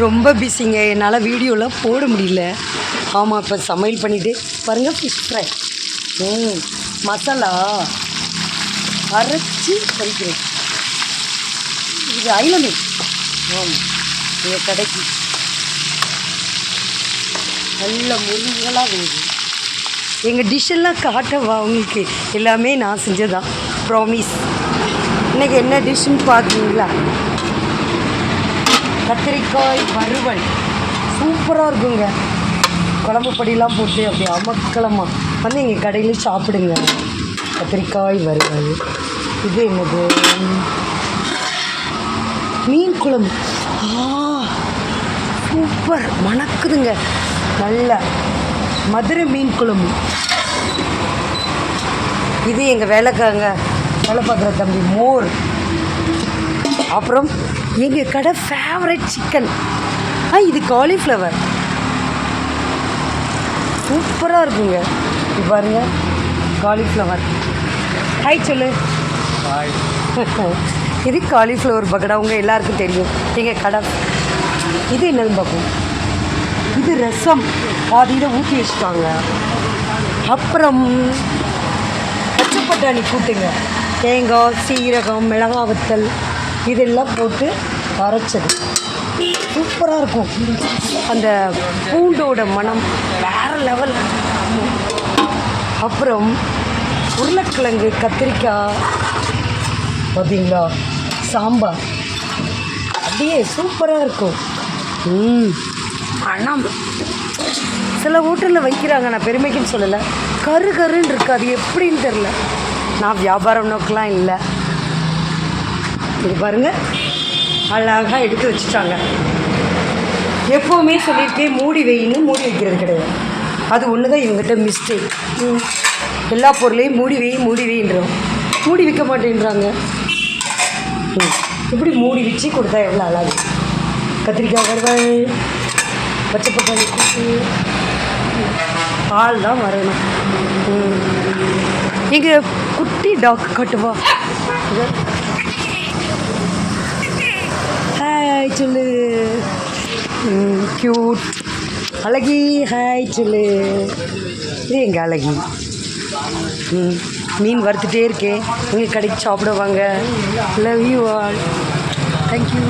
ரொம்ப பிஸிங்க, என்னால் வீடியோலாம் போட முடியல. ஆமாம், இப்போ சமையல் பண்ணிவிட்டு பாருங்கள், ஃபிஷ் ஃப்ரை. மசாலா அரைச்சி கறிக்கிறேன். இது ஐல மீன். ஆமாம், எங்கள் கடைக்கு நல்ல முருங்கலாக வேணும். எங்கள் டிஷ்ஷெல்லாம் காட்டவா உங்களுக்கு? எல்லாமே நான் செஞ்சதான், ப்ராமிஸ். இன்றைக்கி என்ன டிஷ்ஷுன்னு பார்க்குறீங்களா? கத்திரிக்காய் வறுவல் சூப்பராக இருக்குங்க. குழம்பு பொடியெலாம் போட்டு அப்படியே அமக்கலமாக வந்து எங்கள் கடையில் சாப்பிடுங்க. கத்திரிக்காய் வறுவல். இது என்னது? மீன் குழம்பு. சூப்பர், மணக்குதுங்க. நல்ல மதுரை மீன் குழம்பு. இது எங்கள் வேலை பார்க்குற தம்பி மோர். அப்புறம் எங்கள் கடை ஃபேவரட் சிக்கன். இது காலிஃப்ளவர் சூப்பராக இருக்குங்க. இது பாருங்க, காலிஃப்ளவர். ஹாய் சொல்லு. ஹாய். இது காலிஃப்ளவர் பக்கடா, உங்கள் எல்லாருக்கும் தெரியும் எங்கள் கடை. இது என்னதுன்னு பார்ப்போம். இது ரசம் பாதியில் ஊற்றி வச்சுட்டாங்க. அப்புறம் பச்சை பட்டாணி கூட்டுங்க, தேங்காய், சீரகம், மிளகா வத்தல் இதெல்லாம் போட்டு அரைச்சது சூப்பராக இருக்கும். அந்த பூண்டோட மனம் வேறு லெவல். அப்புறம் உருளைக்கிழங்கு, கத்திரிக்காய் பார்த்தீங்களா, சாம்பார் அப்படியே சூப்பராக இருக்கும். ஆனால் சில ஹோட்டலில் வைக்கிறாங்க, நான் பெருமைக்குன்னு சொல்லலை, கருன்னு இருக்குது. அது எப்படின்னு தெரில. நான் வியாபாரம் நோக்கெலாம் இல்லை. இது பாருங்கள், அழகாக எடுத்து வச்சுட்டாங்க. எப்போவுமே சொல்லியிருக்கேன், மூடி வைன்னு. மூடி வைக்கிறது கிடையாது. அது ஒன்று தான் இவங்ககிட்ட மிஸ்டேக். எல்லா பொருளையும் மூடி வைன்றோம், மூடி வைக்க மாட்டேன்றாங்க. இப்படி மூடி வச்சு கொடுத்தா எவ்வளோ அழகு. கத்திரிக்காய் வறுவல், பச்சை பட்டாணி கூட்டு, பால் தான் வரணும். எங்கள் குட்டி டாக் கட்டுவா. ஹாய் சொல்லு. க்யூட் அழகி. ஹாய் சொல்லு. இது எங்கள் அழகி. மீன் வறுத்துட்டே இருக்கேன். எங்கள் கடைக்கு சாப்பிடுவாங்க. Love you all. தேங்க்யூ.